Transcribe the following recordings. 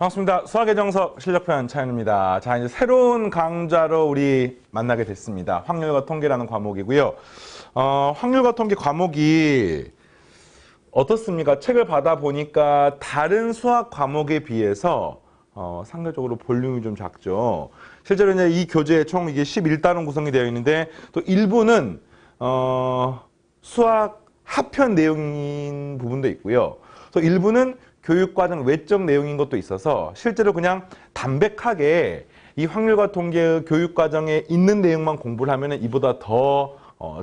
반갑습니다. 수학의 정석 실력편 차연입니다. 자, 이제 새로운 강좌로 우리 만나게 됐습니다. 확률과 통계라는 과목이고요. 확률과 통계 과목이 어떻습니까? 책을 받아보니까 다른 수학 과목에 비해서 상대적으로 볼륨이 좀 작죠. 실제로 이제 이 교재에 총 이게 11단원 구성이 되어 있는데 또 일부는 수학 하편 내용인 부분도 있고요. 또 일부는 교육과정 외적 내용인 것도 있어서 실제로 그냥 담백하게 이 확률과 통계의 교육과정에 있는 내용만 공부를 하면 이보다 더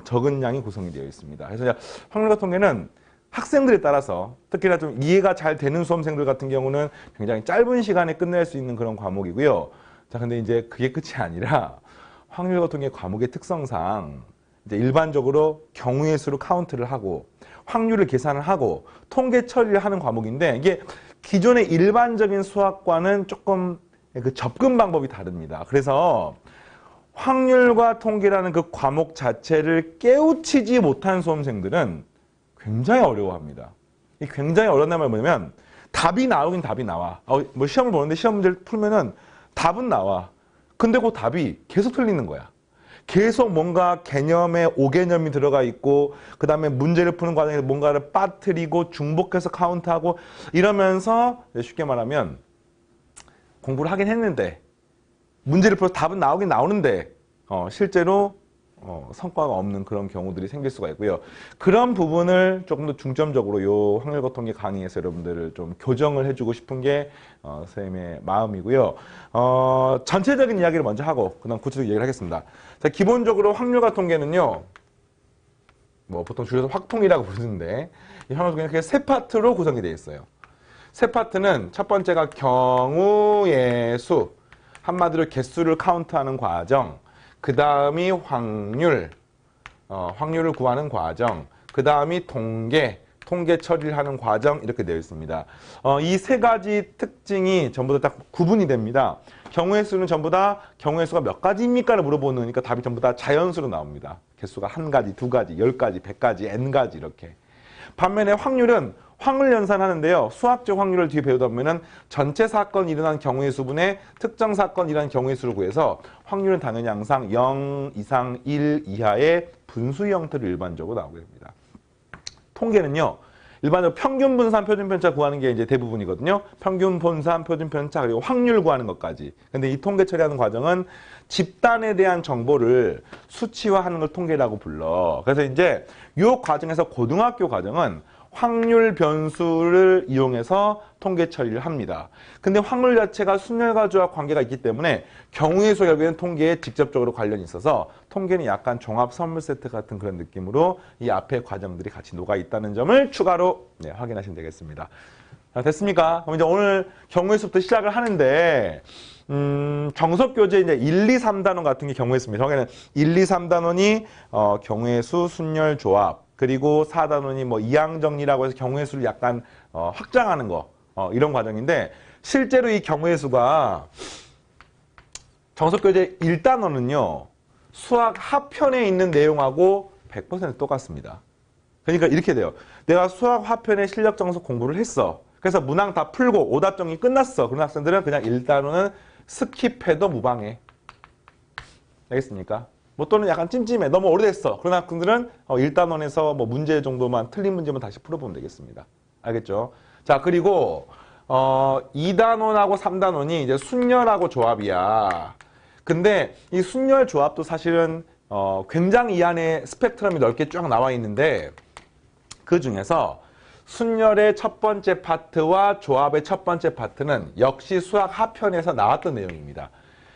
적은 양이 구성이 되어 있습니다. 그래서 확률과 통계는 학생들에 따라서 특히나 좀 이해가 잘 되는 수험생들 같은 경우는 굉장히 짧은 시간에 끝낼 수 있는 그런 과목이고요. 자, 근데 이제 그게 끝이 아니라 확률과 통계 과목의 특성상 이제 일반적으로 경우의 수로 카운트를 하고 확률을 계산을 하고 통계 처리를 하는 과목인데 이게 기존의 일반적인 수학과는 조금 그 접근 방법이 다릅니다. 그래서 확률과 통계라는 그 과목 자체를 깨우치지 못한 수험생들은 굉장히 어려워합니다. 이 굉장히 어렵다는 말이 뭐냐면 답이 나오긴 답이 나와. 뭐 시험을 보는데 시험 문제를 풀면은 답은 나와. 근데 그 답이 계속 틀리는 거야. 계속 뭔가 개념에 오개념이 들어가 있고 그 다음에 문제를 푸는 과정에서 뭔가를 빠뜨리고 중복해서 카운트하고 이러면서 쉽게 말하면 공부를 하긴 했는데 문제를 풀어서 답은 나오긴 나오는데 실제로 성과가 없는 그런 경우들이 생길 수가 있고요. 그런 부분을 조금 더 중점적으로 요 확률과 통계 강의에서 여러분들을 좀 교정을 해주고 싶은 게 선생님의 마음이고요. 전체적인 이야기를 먼저 하고 그다음 구체적 얘기를 하겠습니다. 자, 기본적으로 확률과 통계는요. 뭐 보통 줄여서 확통이라고 부르는데 이 확률과 통계는 그냥 세 파트로 구성이 되어 있어요. 세 파트는 첫 번째가 경우의 수, 한마디로 개수를 카운트하는 과정. 그 다음이 확률, 확률을 구하는 과정. 그 다음이 통계 처리를 하는 과정 이렇게 되어 있습니다. 이 세 가지 특징이 전부 다 딱 구분이 됩니다. 경우의 수는 전부 다 경우의 수가 몇 가지입니까를 물어보니까 답이 전부 다 자연수로 나옵니다. 개수가 한 가지, 두 가지, 10가지, 100가지, n가지 이렇게. 반면에 확률은 확률 연산하는데요. 수학적 확률을 뒤에 배우다 보면은 전체 사건이 일어난 경우의 수분의 특정 사건이 일어난 경우의 수를 구해서 확률은 당연히 항상 0 이상 1 이하의 분수 형태로 일반적으로 나오게 됩니다. 통계는요. 일반적으로 평균 분산, 표준 편차 구하는 게 이제 대부분이거든요. 평균 분산, 표준 편차 그리고 확률 구하는 것까지. 근데 이 통계 처리하는 과정은 집단에 대한 정보를 수치화하는 걸 통계라고 불러. 그래서 이제 이 과정에서 고등학교 과정은 확률 변수를 이용해서 통계 처리를 합니다. 근데 확률 자체가 순열과 조합 관계가 있기 때문에 경우의 수 결국에는 통계에 직접적으로 관련이 있어서 통계는 약간 종합 선물 세트 같은 그런 느낌으로 이 앞에 과정들이 같이 녹아 있다는 점을 추가로 확인하시면 되겠습니다. 자, 됐습니까? 그럼 이제 오늘 경우의 수부터 시작을 하는데 정석 교재 이제 1, 2, 3단원 같은 게 경우의 수입니다. 저기는 1, 2, 3단원이 경우의 수, 순열 조합 그리고 4단원이 뭐 이항정리라고 해서 경우의 수를 약간 확장하는 거 이런 과정인데 실제로 이 경우의 수가 정석교재 1단원은요 수학 하편에 있는 내용하고 100% 똑같습니다. 그러니까 이렇게 돼요. 내가 수학 하편에 실력 정석 공부를 했어. 그래서 문항 다 풀고 오답 정리 끝났어. 그런 학생들은 그냥 1단원은 스킵해도 무방해. 알겠습니까? 뭐 또는 약간 찜찜해. 너무 오래됐어. 그런 학생들은 1단원에서 뭐 문제 정도만 틀린 문제만 다시 풀어보면 되겠습니다. 알겠죠? 자, 그리고 2단원하고 3단원이 이제 순열하고 조합이야. 근데 이 순열 조합도 사실은 굉장히 이 안에 스펙트럼이 넓게 쫙 나와 있는데 그 중에서 순열의 첫 번째 파트와 조합의 첫 번째 파트는 역시 수학 하편에서 나왔던 내용입니다.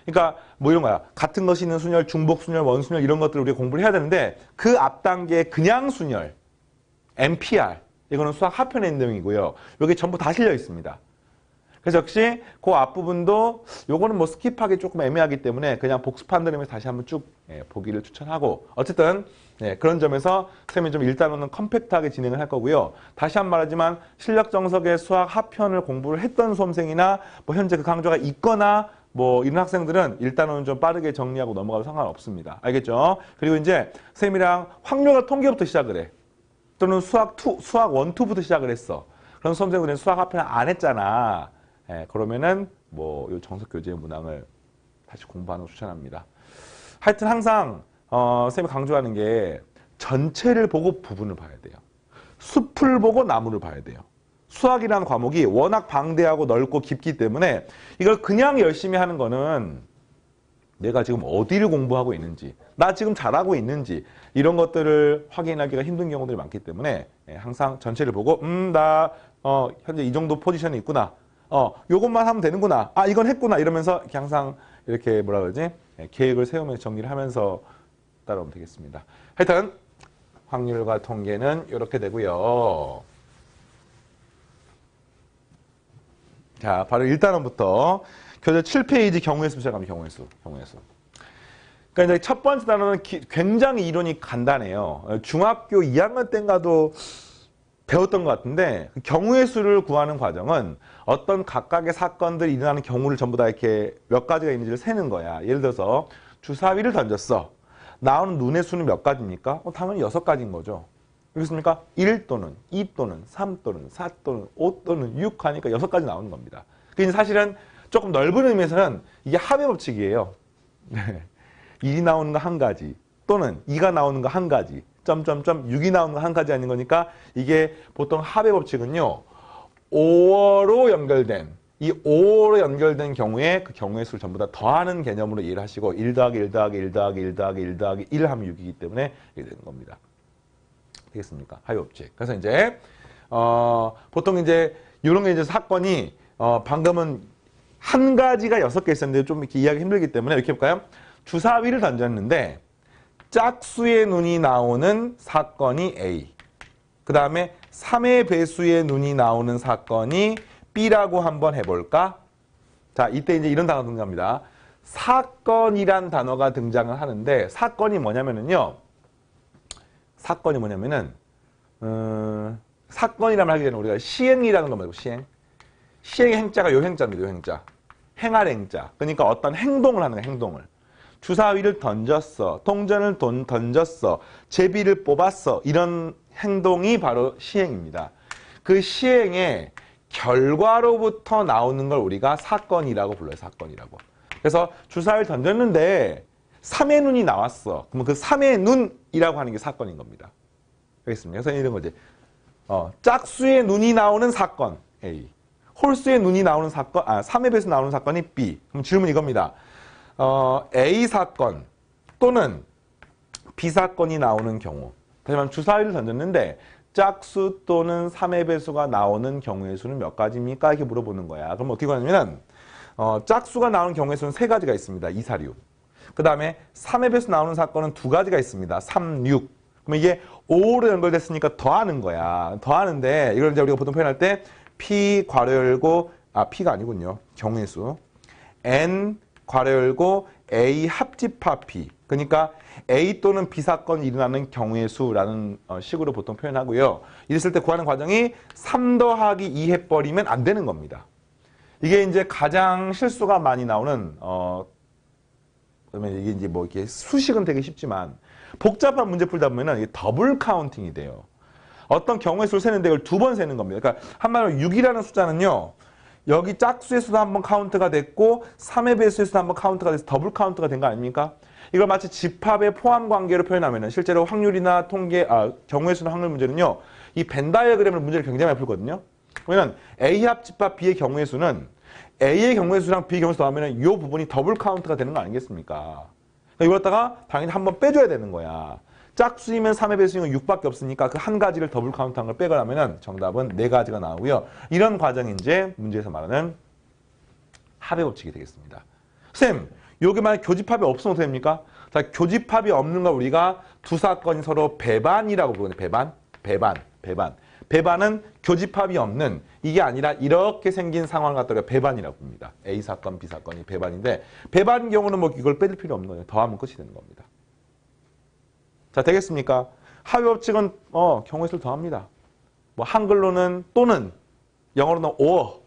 그러니까 뭐 이런 거야. 같은 것이 있는 순열, 중복 순열, 원순열 이런 것들을 우리가 공부를 해야 되는데 그 앞 단계의 그냥 순열, MPR 이거는 수학 하편에 있는 내용이고요. 여기 전부 다 실려 있습니다. 그래서 역시 그 앞부분도 요거는 뭐 스킵하기 조금 애매하기 때문에 그냥 복습한 다음에 다시 한번 쭉 보기를 추천하고 어쨌든 그런 점에서 선생님이 좀 일단은 컴팩트하게 진행을 할 거고요. 다시 한 번 말하지만 실력 정석의 수학 하편을 공부를 했던 수험생이나 뭐 현재 그 강좌가 있거나 뭐 이런 학생들은 일단은 좀 빠르게 정리하고 넘어가도 상관없습니다. 알겠죠? 그리고 이제 선생님이랑 확률과 통계부터 시작을 해. 또는 수학 1, 2부터 시작을 했어. 그런 수험생들은 수학 하편을 안 했잖아. 예, 그러면은 뭐 이 정석 교재의 문항을 다시 공부하는 걸 추천합니다. 하여튼 항상 선생님이 강조하는 게 전체를 보고 부분을 봐야 돼요. 숲을 보고 나무를 봐야 돼요. 수학이라는 과목이 워낙 방대하고 넓고 깊기 때문에 이걸 그냥 열심히 하는 거는 내가 지금 어디를 공부하고 있는지, 나 지금 잘하고 있는지 이런 것들을 확인하기가 힘든 경우들이 많기 때문에 항상 전체를 보고 나 현재 이 정도 포지션에 있구나. 요것만 하면 되는구나. 아, 이건 했구나. 이러면서 이렇게 항상 이렇게 뭐라 그러지? 계획을 세우면서 정리를 하면서 따라오면 되겠습니다. 하여튼 확률과 통계는 이렇게 되고요. 자, 바로 1단원부터 교재 7페이지 경우의 수 시작합니다. 경우의 수. 그러니까 이제 첫 번째 단원은 굉장히 이론이 간단해요. 중학교 2학년 때인가도 배웠던 것 같은데 경우의 수를 구하는 과정은 어떤 각각의 사건들이 일어나는 경우를 전부 다 이렇게 몇 가지가 있는지를 세는 거야. 예를 들어서 주사위를 던졌어. 나오는 눈의 수는 몇 가지입니까? 당연히 6가지인 거죠. 그렇습니까? 1 또는 2 또는 3 또는 4 또는 5 또는 6 하니까 6가지 나오는 겁니다. 그러니까 사실은 조금 넓은 의미에서는 이게 합의 법칙이에요. 1이 나오는 거 한 가지 또는 2가 나오는 거 한 가지 점점점 6이 나오는 거 한 가지 아닌 거니까 이게 보통 합의 법칙은요. 5어로 연결된 이 5어로 연결된 경우에 그 경우의 수를 전부 다 더하는 개념으로 이해를 하시고 1 더하기 1 더하기 1 더하기 1 더하기 1 더하기 1 하면 6이기 때문에 이게 되는 겁니다. 되겠습니까? 합의 법칙. 그래서 이제 보통 이제 이런 게 이제 사건이 방금은 한 가지가 6개 있었는데 좀 이렇게 이해하기 힘들기 때문에 이렇게 해볼까요? 주사위를 던졌는데 짝수의 눈이 나오는 사건이 A. 그 다음에 3의 배수의 눈이 나오는 사건이 B라고 한번 해볼까? 자, 이때 이제 이런 단어가 등장합니다. 사건이란 단어가 등장을 하는데 사건이 뭐냐면은요. 사건이라면 하기 전에 우리가 시행이라는 거 말고 시행의 행자가 요 행자입니다. 요 행자. 행할 행자. 그러니까 어떤 행동을 하는 거예요. 행동을. 주사위를 던졌어. 통전을 던졌어. 제비를 뽑았어. 이런 행동이 바로 시행입니다. 그 시행의 결과로부터 나오는 걸 우리가 사건이라고 불러요. 사건이라고. 그래서 주사위를 던졌는데 3의 눈이 나왔어. 그러면 그 3의 눈이라고 하는 게 사건인 겁니다. 알겠습니까? 그래서 이런 거지. 짝수의 눈이 나오는 사건 A. 홀수의 눈이 나오는 사건, 3의 배수 나오는 사건이 B. 그럼 질문 이겁니다. A 사건 또는 B 사건이 나오는 경우. 다시 말하면 주사위를 던졌는데 짝수 또는 3의 배수가 나오는 경우의 수는 몇 가지입니까? 이렇게 물어보는 거야. 그럼 어떻게 하냐면 짝수가 나오는 경우의 수는 3가지가 있습니다. 2, 4, 6. 그 다음에 3의 배수 나오는 사건은 2가지가 있습니다. 3, 6. 그럼 이게 5로 연결됐으니까 더하는 거야. 더하는데 이걸 이제 우리가 보통 표현할 때 P 괄호 열고 P가 아니군요. 경우의 수. N 괄호 열고 A 합집합 P. 그러니까 A 또는 B 사건이 일어나는 경우의 수라는 식으로 보통 표현하고요. 이랬을 때 구하는 과정이 3 더하기 2 해버리면 안 되는 겁니다. 이게 이제 가장 실수가 많이 나오는 그러면 이게 이제 뭐 이렇게 수식은 되게 쉽지만 복잡한 문제 풀다 보면은 이게 더블 카운팅이 돼요. 어떤 경우의 수를 세는데 이걸 2번 세는 겁니다. 그러니까 한마디로 6이라는 숫자는요. 여기 짝수의 수도 한번 카운트가 됐고 3의 배수의 수도 한번 카운트가 돼서 더블 카운트가 된 거 아닙니까? 이걸 마치 집합의 포함 관계로 표현하면은 실제로 확률이나 통계, 경우의 수나 확률 문제는요. 이 벤 다이어그램을 문제를 굉장히 많이 풀거든요. 그러면 A 합집합 B의 경우의 수는 A의 경우의 수랑 B의 경우의 수 더하면은 이 부분이 더블 카운트가 되는 거 아니겠습니까? 그러니까 이걸 갖다가 당연히 한번 빼줘야 되는 거야. 짝수이면 3의 배수이면 6밖에 없으니까 그 한 가지를 더블 카운트한 걸 빼가라면 정답은 4가지가 나오고요. 이런 과정이 이제 문제에서 말하는 합의 법칙이 되겠습니다. 쌤, 여기 만약 교집합이 없으면 어떻게 됩니까? 자, 교집합이 없는 걸 우리가 두 사건이 서로 배반이라고 부르거든요. 배반은 교집합이 없는, 이게 아니라 이렇게 생긴 상황을 갖다가 배반이라고 부릅니다. A 사건, B 사건이 배반인데 배반인 경우는 뭐 이걸 빼줄 필요 없는 거예요. 더하면 끝이 되는 겁니다. 자, 되겠습니까? 합의 법칙은 경우의 수를 더합니다. 뭐 한글로는 또는, 영어로는 or,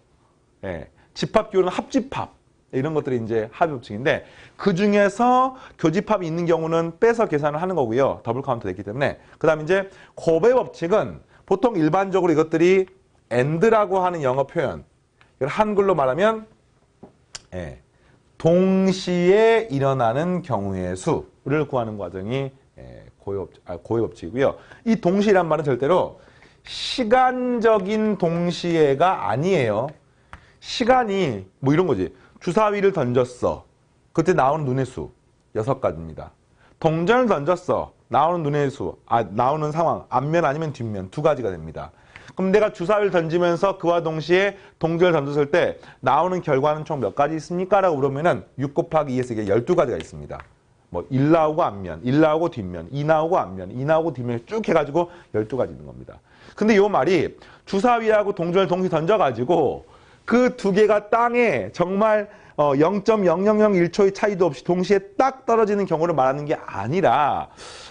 집합 기호는 합집합, 이런 것들이 이제 합의 법칙인데 그 중에서 교집합이 있는 경우는 빼서 계산을 하는 거고요. 더블 카운트 됐기 때문에. 그 다음 이제 곱의 법칙은 보통 일반적으로 이것들이 and라고 하는 영어 표현, 이걸 한글로 말하면 동시에 일어나는 경우의 수를 구하는 과정이 고의 법칙이고요. 이 동시란 말은 절대로 시간적인 동시에가 아니에요. 시간이 뭐 이런 거지. 주사위를 던졌어. 그때 나오는 눈의 수 6가지입니다. 동전을 던졌어. 나오는 눈의 수, 나오는 상황, 앞면 아니면 뒷면 2가지가 됩니다. 그럼 내가 주사위를 던지면서 그와 동시에 동전을 던졌을 때 나오는 결과는 총 몇 가지 있습니까? 라고 물으면은 6 곱하기 2에서 이게 12가지가 있습니다. 뭐 1 나오고 앞면, 1 나오고 뒷면, 2 나오고 앞면, 2 나오고 뒷면 쭉 해가지고 12가지 있는 겁니다. 근데 이 말이 주사위하고 동전을 동시에 던져가지고 그 2개가 땅에 정말 0.0001초의 차이도 없이 동시에 딱 떨어지는 경우를 말하는 게 아니라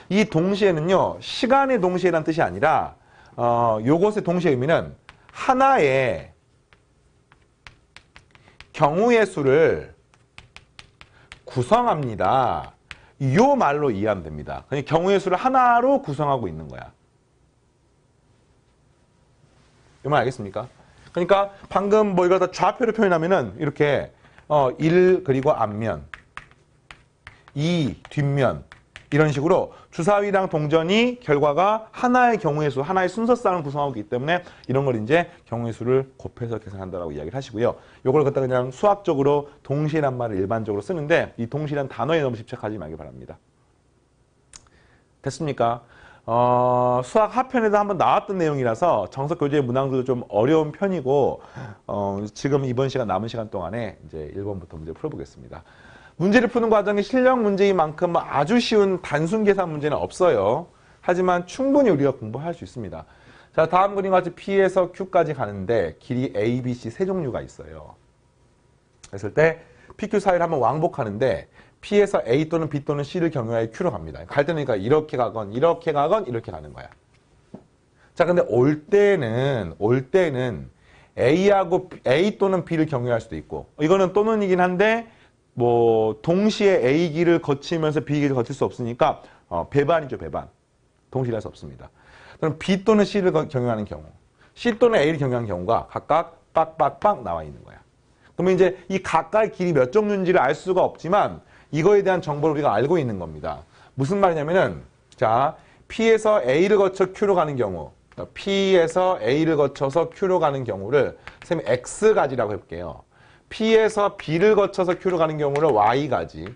이 동시에는요, 시간의 동시에라는 뜻이 아니라 요것의 동시의 의미는 하나의 경우의 수를 구성합니다. 요 말로 이해하면 됩니다. 그러니까 경우의 수를 하나로 구성하고 있는 거야. 이 말 알겠습니까? 그러니까 방금 뭐 이걸 다 좌표로 표현하면은 이렇게 1 그리고 앞면, 2 뒷면 이런 식으로 주사위랑 동전이 결과가 하나의 경우의 수, 하나의 순서쌍을 구성하고 있기 때문에 이런 걸 이제 경우의 수를 곱해서 계산한다라고 이야기를 하시고요. 요걸 갖다 그냥 수학적으로 동시에란 말을 일반적으로 쓰는데 이 동시란 단어에 너무 집착하지 말기 바랍니다. 됐습니까? 수학 하편에도 한번 나왔던 내용이라서 정석 교재 문항들도 좀 어려운 편이고 지금 이번 시간 남은 시간 동안에 이제 1번부터 문제 풀어보겠습니다. 문제를 푸는 과정이 실력 문제인 만큼 아주 쉬운 단순 계산 문제는 없어요. 하지만 충분히 우리가 공부할 수 있습니다. 자, 다음 그림과 같이 P에서 Q까지 가는데 길이 A, B, C 세 종류가 있어요. 그랬을 때 PQ 사이를 한번 왕복하는데 P에서 A 또는 B 또는 C를 경유하여 Q로 갑니다. 갈 때는 그러니까 이렇게 가건 이렇게 가건 이렇게 가는 거야. 자, 근데 올 때는 A하고 A 또는 B를 경유할 수도 있고 이거는 또는이긴 한데 뭐 동시에 A 길을 거치면서 B 길을 거칠 수 없으니까 배반이죠, 배반. 동시에 할 수 없습니다. 그럼 B 또는 C를 경유하는 경우, C 또는 A를 경유하는 경우가 각각 빡빡빡 나와 있는 거야. 그러면 이제 이 각각의 길이 몇 종류인지를 알 수가 없지만 이거에 대한 정보를 우리가 알고 있는 겁니다. 무슨 말이냐면은 자, P에서 A를 거쳐 Q로 가는 경우, P에서 A를 거쳐서 Q로 가는 경우를 선생님이 X가지라고 해볼게요. P에서 B를 거쳐서 Q로 가는 경우를 Y가지,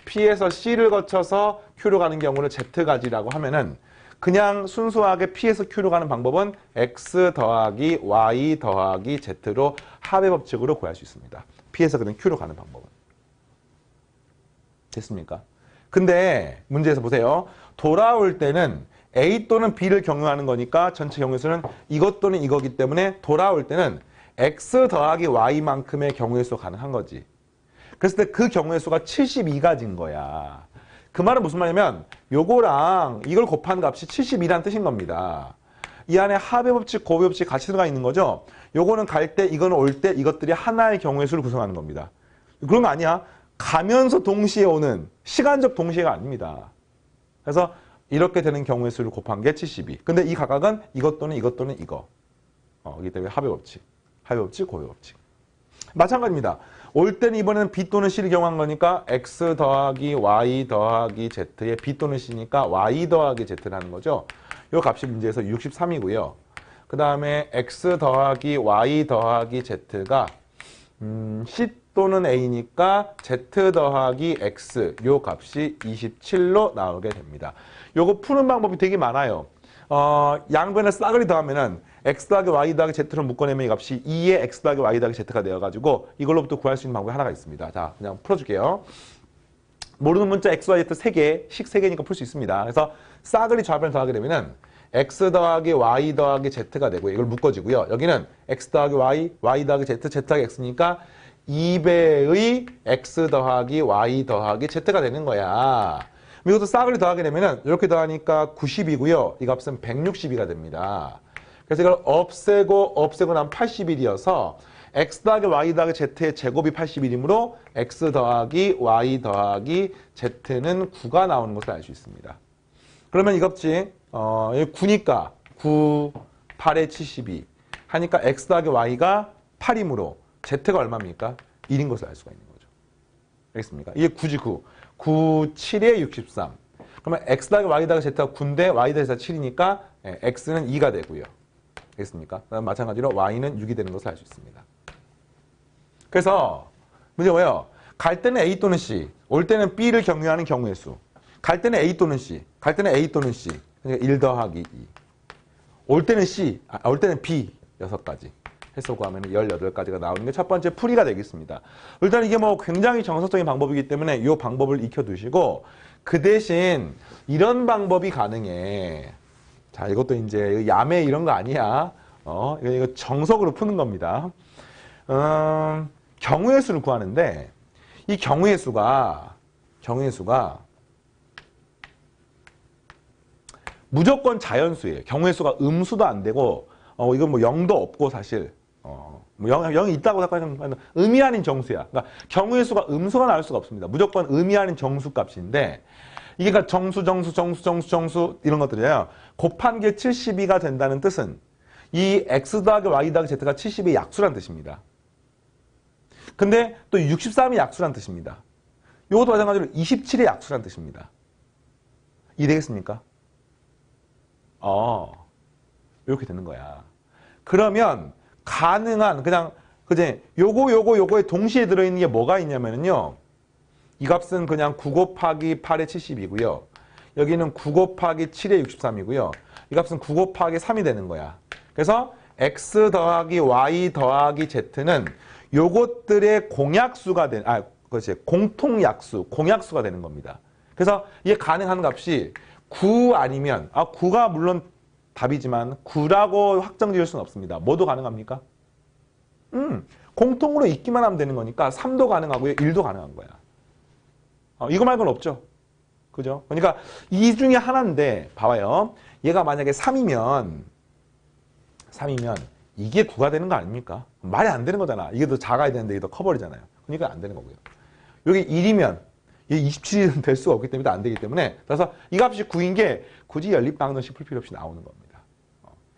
P에서 C를 거쳐서 Q로 가는 경우를 Z가지라고 하면은 그냥 순수하게 P에서 Q로 가는 방법은 X 더하기 Y 더하기 Z로 합의 법칙으로 구할 수 있습니다. P에서 그냥 Q로 가는 방법은. 됐습니까? 근데 문제에서 보세요. 돌아올 때는 A 또는 B를 경유하는 거니까 전체 경우의 수는 이것 또는 이거기 때문에 돌아올 때는 X 더하기 Y만큼의 경우의 수가 가능한 거지. 그랬을 때 그 경우의 수가 72가지인 거야. 그 말은 무슨 말이냐면 요거랑 이걸 곱한 값이 72라는 뜻인 겁니다. 이 안에 합의 법칙, 고의 법칙 같이 들어가 있는 거죠. 요거는 갈 때, 이거는 올 때 이것들이 하나의 경우의 수를 구성하는 겁니다. 그런 거 아니야. 가면서 동시에 오는 시간적 동시에가 아닙니다. 그래서 이렇게 되는 경우의 수를 곱한 게 72. 근데 이 각각은 이것 또는 이것 또는 이거. 이기 때문에 합의 법칙, 고의 법칙. 마찬가지입니다. 올 때는 이번에는 B 또는 C를 경우한 거니까 X 더하기 Y 더하기 Z에 B 또는 C니까 Y 더하기 Z라는 거죠. 이 값이 문제에서 63이고요. 그 다음에 X 더하기 Y 더하기 Z가 C 또는 A니까 Z 더하기 X 요 값이 27로 나오게 됩니다. 요거 푸는 방법이 되게 많아요. 양변에 싸그리 더하면은 X 더하기 Y 더하기 Z로 묶어내면 이 값이 2의 X 더하기 Y 더하기 Z가 되어가지고 이걸로부터 구할 수 있는 방법이 하나가 있습니다. 자, 그냥 풀어줄게요. 모르는 문자 X, Y, Z 3개, 식 3개니까 풀 수 있습니다. 그래서 싸그리 좌변을 더하게 되면은 X 더하기 Y 더하기 Z가 되고 이걸 묶어지고요. 여기는 X 더하기 Y, Y 더하기 Z, Z 더하기 X니까 2배의 X 더하기 Y 더하기 Z가 되는 거야. 이것도 싸그리 더하게 되면은 이렇게 더하니까 90이고요. 이 값은 162가 됩니다. 그래서 이걸 없애고 나면 81이어서 X 더하기 Y 더하기 Z의 제곱이 81이므로 X 더하기 Y 더하기 Z는 9가 나오는 것을 알 수 있습니다. 그러면 이 값이 9니까 9, 8에 72 하니까 X 더하기 Y가 8이므로 Z가 얼마입니까? 1인 것을 알 수가 있는 거죠. 알겠습니까? 이게 9지 9. 9, 7에 63. 그러면 x 더하기 y 더하기 z가 9인데 y 더하기 z 7이니까 x는 2가 되고요. 알겠습니까? 그다음 마찬가지로 y는 6이 되는 것을 알 수 있습니다. 그래서 문제 뭐예요? 갈 때는 a 또는 c, 올 때는 b를 경유하는 경우의 수. 갈 때는 a 또는 c, 갈 때는 a 또는 c. 그러니까 1 더하기 2. 올 때는 c, 올 때는 b 6가지. 해서 구하면 18가지가 나오는 게 첫 번째 풀이가 되겠습니다. 일단 이게 뭐 굉장히 정석적인 방법이기 때문에 이 방법을 익혀두시고 그 대신 이런 방법이 가능해. 자, 이것도 이제 야매 이런 거 아니야. 이거 정석으로 푸는 겁니다. 경우의 수를 구하는데 이 경우의 수가 무조건 자연수예요. 경우의 수가 음수도 안 되고 이건 뭐 0도 없고 사실 뭐 0이 있다고 생각하면 의미 아닌 정수야. 그러니까 경우의 수가 음수가 나올 수가 없습니다. 무조건 의미 아닌 정수 값인데 이게 그러니까 정수 이런 것들이에요. 곱한 게 72가 된다는 뜻은 이 x 더하기 y 더하기 z가 70의 약수란 뜻입니다. 근데 또 63이 약수란 뜻입니다. 이것도 마찬가지로 27의 약수란 뜻입니다. 이해되겠습니까? 이렇게 되는 거야. 그러면 가능한 그냥 그제 요거에 동시에 들어있는 게 뭐가 있냐면요. 이 값은 그냥 9 곱하기 8의 70이고요. 여기는 9 곱하기 7의 63이고요. 이 값은 9 곱하기 3이 되는 거야. 그래서 x 더하기 y 더하기 z는 요것들의 공약수가 그렇지. 공통약수, 공약수가 되는 겁니다. 그래서 이게 가능한 값이 9 아니면 9가 물론 답이지만 9라고 확정 지을 수는 없습니다. 뭐도 가능합니까? 공통으로 있기만 하면 되는 거니까 3도 가능하고요. 1도 가능한 거야. 이거 말고는 없죠. 그죠? 그러니까 이 중에 하나인데 봐봐요. 얘가 만약에 3이면 이게 9가 되는 거 아닙니까? 말이 안 되는 거잖아. 이게 더 작아야 되는데 이게 더 커버리잖아요. 그러니까 안 되는 거고요. 여기 1이면 이게 27은 될 수가 없기 때문에 안 되기 때문에 그래서 이 값이 9인 게 굳이 연립방정식 풀 필요 없이 나오는 겁니다.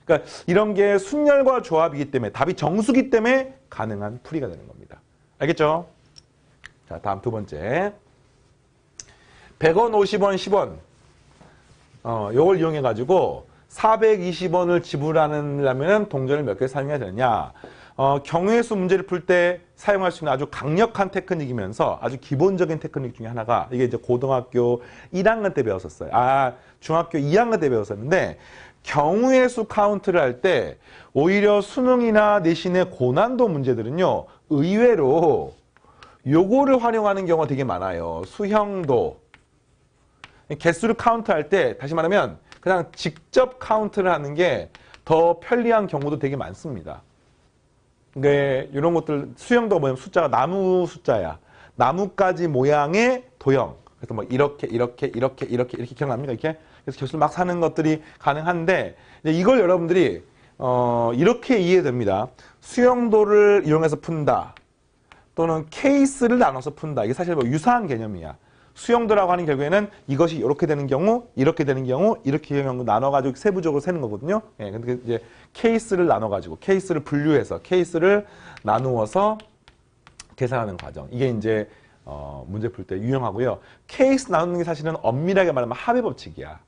그러니까 이런 게 순열과 조합이기 때문에 답이 정수기 때문에 가능한 풀이가 되는 겁니다. 알겠죠? 자, 다음 두 번째. 100원, 50원, 10원. 요걸 이용해 가지고 420원을 지불하려면 동전을 몇 개 사용해야 되느냐? 경우의 수 문제를 풀 때 사용할 수 있는 아주 강력한 테크닉이면서 아주 기본적인 테크닉 중에 하나가 이게 이제 고등학교 1학년 때 배웠었어요. 중학교 2학년 때 배웠었는데 경우의 수 카운트를 할 때 오히려 수능이나 내신의 고난도 문제들은요. 의외로 요거를 활용하는 경우가 되게 많아요. 수형도. 개수를 카운트할 때 다시 말하면 그냥 직접 카운트를 하는 게 더 편리한 경우도 되게 많습니다. 네, 이런 것들 수형도 뭐냐면 숫자가 나무 숫자야. 나뭇가지 모양의 도형. 그래서 뭐 이렇게 기억납니까? 이렇게. 그래서 개수를 막 사는 것들이 가능한데 이걸 여러분들이 이렇게 이해됩니다. 수형도를 이용해서 푼다. 또는 케이스를 나눠서 푼다. 이게 사실 뭐 유사한 개념이야. 수형도라고 하는 결국에는 이것이 이렇게 되는 경우, 이렇게 되는 경우, 이렇게 되는 경우 나눠가지고 세부적으로 세는 거거든요. 예, 근데 이제 케이스를 나눠가지고, 케이스를 분류해서, 케이스를 나누어서 계산하는 과정. 이게 이제, 문제 풀 때 유용하고요. 케이스 나누는 게 사실은 엄밀하게 말하면 합의 법칙이야.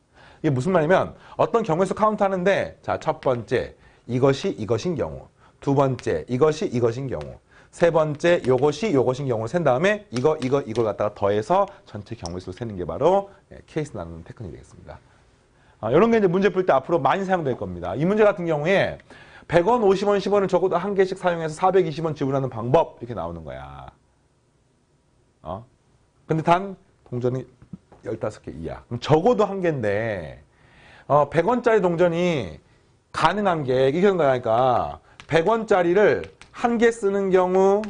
이게 무슨 말이냐면, 어떤 경우에서 카운트 하는데, 자, 첫 번째, 이것인 경우. 두 번째, 이것인 경우. 세 번째, 요것인 경우를 센 다음에 이걸 갖다가 더해서 전체 경우의 수를 세는 게 바로 케이스 나누는 테크닉이 되겠습니다. 이런 게 이제 문제 풀 때 앞으로 많이 사용될 겁니다. 이 문제 같은 경우에 100원, 50원, 10원을 적어도 한 개씩 사용해서 420원 지불하는 방법 이렇게 나오는 거야. 근데 단 동전이 15개 이하. 그럼 적어도 한 개인데 100원짜리 동전이 가능한 게 이게 그런 거니까 100원짜리를 한 개 쓰는 경우,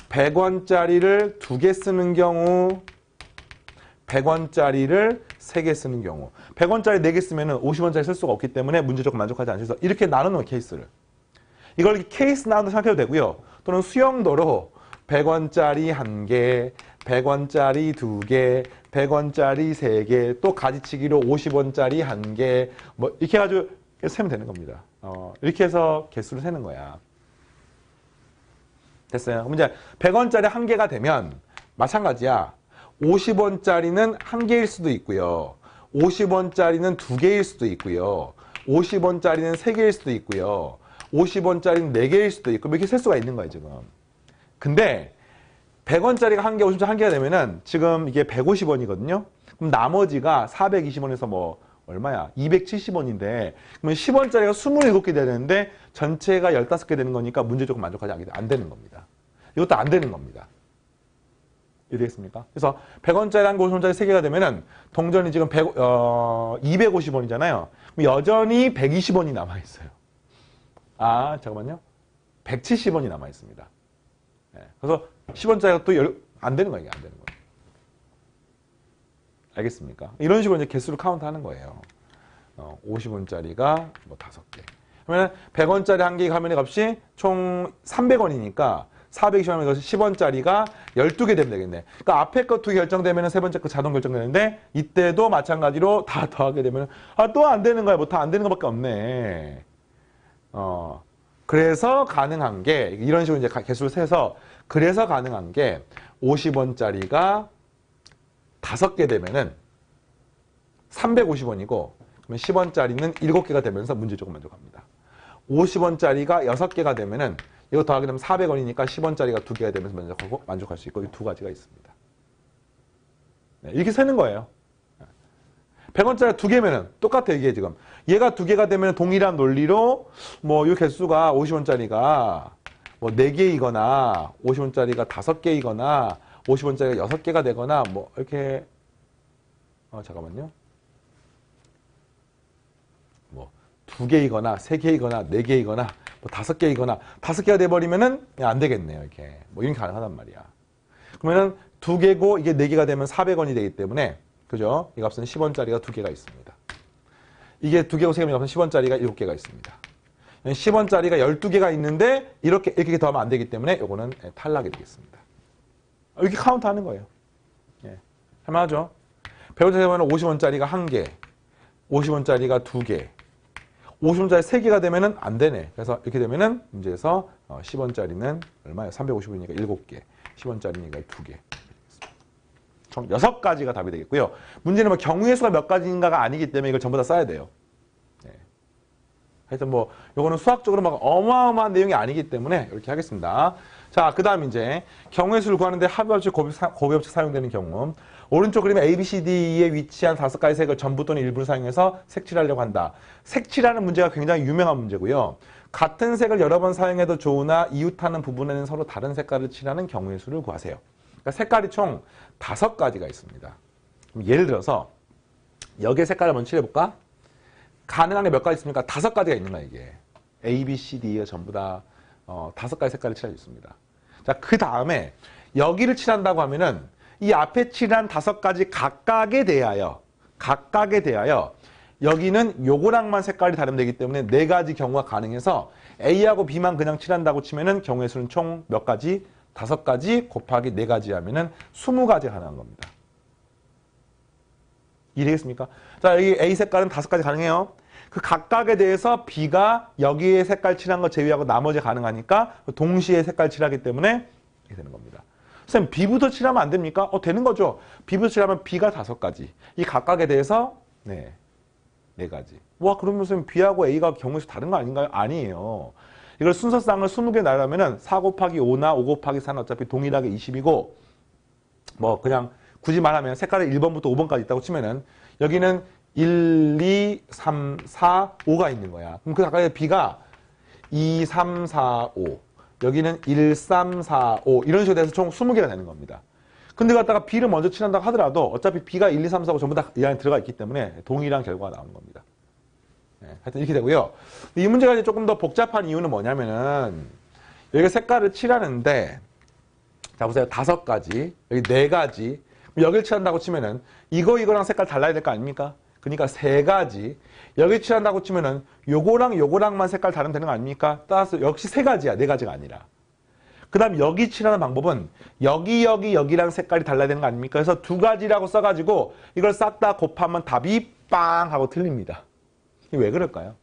100원짜리를 2개 쓰는 경우, 100원짜리를 3개 쓰는 경우. 100원짜리 4개 쓰면 50원짜리 쓸 수가 없기 때문에 문제적으로 만족하지 않으셔서 이렇게 나누는 케이스를. 이걸 케이스 나누는 생각해도 되고요. 또는 수형도로 100원짜리 1개, 100원짜리 2개, 100원짜리 3개, 또 가지치기로 50원짜리 1개, 뭐 이렇게 해가지고 세면 되는 겁니다. 이렇게 해서 개수를 세는 거야. 됐어요. 그럼 이제 100원짜리 한 개가 되면 마찬가지야. 50원짜리는 한 개일 수도 있고요. 50원짜리는 두 개일 수도 있고요. 50원짜리는 세 개일 수도 있고요. 50원짜리는 네 개일 수도 있고 이렇게 셀 수가 있는 거예요, 지금. 근데 100원짜리가 한 개, 50원짜리 한 개가 되면은 지금 이게 150원이거든요. 그럼 나머지가 420원에서 뭐 얼마야? 270원인데 그러면 10원짜리가 27개 돼야 되는데 전체가 15개 되는 거니까 문제적으로 만족하지 안 되는 겁니다. 이것도 안 되는 겁니다. 이해되겠습니까? 그래서 100원짜리 한 개, 50원짜리 3개가 되면은 동전이 지금 250원이잖아요. 그럼 여전히 120원이 남아있어요. 아, 잠깐만요. 170원이 남아있습니다. 네. 그래서 10원짜리가 또 안 되는 거예요. 안 되는 거예요. 알겠습니까? 이런 식으로 이제 개수를 카운트 하는 거예요. 50원짜리가 뭐 5개. 그러면 100원짜리 한 개 가면의 값이 총 300원이니까 420원이면 이것이 10원짜리가 12개 되면 되겠네. 그러니까 앞에 거 2개 결정되면 세 번째 거 자동 결정되는데 이때도 마찬가지로 다 더하게 되면 또 안 되는 거야. 뭐 다 안 되는 것밖에 없네. 그래서 가능한 게 이런 식으로 이제 개수를 세서 그래서 가능한 게 50원짜리가 5개 되면은 350원이고 그러면 10원짜리는 7개가 되면서 문제적으로 만족합니다. 50원짜리가 6개가 되면은 이거 더하게 되면 400원이니까 10원짜리가 2개가 되면서 만족할 수 있고 이 두 가지가 있습니다. 네, 이렇게 세는 거예요. 100원짜리 2개면은 똑같아요. 이게 지금 얘가 2개가 되면 동일한 논리로 뭐 이 개수가 50원짜리가 뭐 4개이거나 50원짜리가 5개이거나 50원짜리가 6개가 되거나 뭐 이렇게 잠깐만요. 뭐 2개이거나 3개이거나 4개이거나 뭐 5개이거나 5개가 돼버리면은 안 되겠네요. 이렇게 뭐 이런 게 가능하단 말이야. 그러면은 2개고 이게 4개가 되면 400원이 되기 때문에 그죠? 이 값은 10원짜리가 2개가 있습니다. 이게 2개고 3개면 값은 10원짜리가 7개가 있습니다. 10원짜리가 12개가 있는데 이렇게 더하면 안 되기 때문에 요거는 탈락이 되겠습니다. 이렇게 카운트 하는 거예요. 예. 할만하죠? 100원짜리 되면 50원짜리가 1개, 50원짜리가 2개, 50원짜리 3개가 되면은 안 되네. 그래서 이렇게 되면은 문제에서 10원짜리는 얼마예요? 350원이니까 7개, 10원짜리니까 2개. 총 6가지가 답이 되겠고요. 문제는 뭐 경우의 수가 몇 가지인가가 아니기 때문에 이걸 전부 다 써야 돼요. 네. 하여튼 뭐 요거는 수학적으로 막 어마어마한 내용이 아니기 때문에 이렇게 하겠습니다. 자, 그 다음 이제 경우의 수를 구하는데 합의법칙, 곱의법칙 사용되는 경우. 오른쪽 그림에 A, B, C, D에 위치한 5가지 색을 전부 또는 일부를 사용해서 색칠하려고 한다. 색칠하는 문제가 굉장히 유명한 문제고요. 같은 색을 여러 번 사용해도 좋으나 이웃하는 부분에는 서로 다른 색깔을 칠하는 경우의 수를 구하세요. 그러니까 색깔이 총 5가지가 있습니다. 그럼 예를 들어서 여기에 색깔을 먼저 칠해볼까? 가능한 게 몇 가지 있습니까? 5가지가 있는 거야 이게. A, B, C, D가 전부 다 5가지 색깔을 칠할 수 있습니다. 자, 그 다음에 여기를 칠한다고 하면은 이 앞에 칠한 5가지 각각에 대하여 여기는 요거랑만 색깔이 다르면 되기 때문에 4가지 경우가 가능해서 A하고 B만 그냥 칠한다고 치면은 경우의 수는 총 몇 가지? 5가지 곱하기 4가지 하면은 20가지 가능한 겁니다. 이해되겠습니까? 자, 여기 A 색깔은 5가지 가능해요. 그 각각에 대해서 B가 여기에 색깔 칠한 거 제외하고 나머지 가능하니까 동시에 색깔 칠하기 때문에 이렇게 되는 겁니다. 선생님, B부터 칠하면 안 됩니까? 되는 거죠. B부터 칠하면 B가 5가지. 이 각각에 대해서 4가지. 와, 그러면 선생님 B하고 A가 경우에서 다른 거 아닌가요? 아니에요. 이걸 순서쌍을 20개 나누면은 4 곱하기 5나 5 곱하기 4는 어차피 동일하게 20이고 뭐 그냥 굳이 말하면 색깔이 1번부터 5번까지 있다고 치면은 여기는 1, 2, 3, 4, 5가 있는 거야. 그럼 그 각각의 B가 2, 3, 4, 5 여기는 1, 3, 4, 5 이런 식으로 돼서 총 20개가 되는 겁니다. 근데 갖다가 B를 먼저 칠한다고 하더라도 어차피 B가 1, 2, 3, 4, 5 전부 다 이 안에 들어가 있기 때문에 동일한 결과가 나오는 겁니다. 하여튼 이렇게 되고요. 이 문제가 이제 조금 더 복잡한 이유는 뭐냐면은 여기 색깔을 칠하는데 자 보세요. 5가지 여기 4가지 여기를 칠한다고 치면은 이거랑 색깔 달라야 될 거 아닙니까? 그러니까 3가지 여기 칠한다고 치면은 요거랑만 색깔 다르면 되는 거 아닙니까? 따라서 역시 3가지야. 4가지가 아니라. 그 다음 여기 칠하는 방법은 여기랑 색깔이 달라야 되는 거 아닙니까? 그래서 2가지라고 써가지고 이걸 싹 다 곱하면 답이 빵 하고 틀립니다. 왜 그럴까요?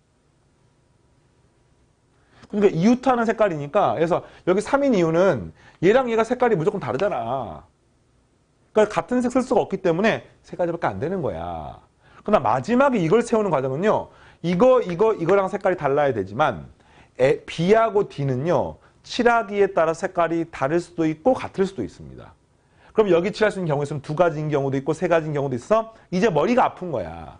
그러니까 이웃하는 색깔이니까 그래서 여기 3인 이유는 얘랑 얘가 색깔이 무조건 다르잖아. 그러니까 같은 색 쓸 수가 없기 때문에 세 가지밖에 안 되는 거야. 그러나 마지막에 이걸 세우는 과정은요. 이거랑 색깔이 달라야 되지만 B하고 D는요. 칠하기에 따라 색깔이 다를 수도 있고 같을 수도 있습니다. 그럼 여기 칠할 수 있는 경우에 있으면 두 가지인 경우도 있고 세 가지인 경우도 있어. 이제 머리가 아픈 거야.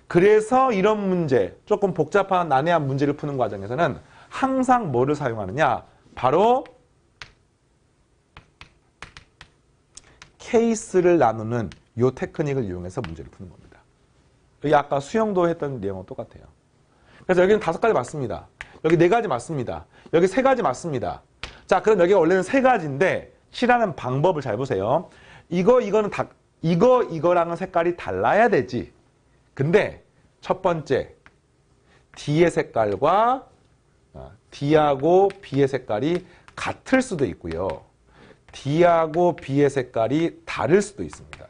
그래서 이런 문제, 조금 복잡한 난해한 문제를 푸는 과정에서는 항상 뭐를 사용하느냐? 바로 케이스를 나누는 이 테크닉을 이용해서 문제를 푸는 겁니다. 여기 아까 수영도 했던 내용은 똑같아요. 그래서 여기는 5가지 맞습니다. 여기 4가지 맞습니다. 여기 3가지 맞습니다. 자, 그럼 여기가 원래는 3가지인데 칠하는 방법을 잘 보세요. 이거는 다 이거랑은 색깔이 달라야 되지. 근데 첫 번째 D의 색깔과 D하고 B의 색깔이 같을 수도 있고요. D하고 B의 색깔이 다를 수도 있습니다.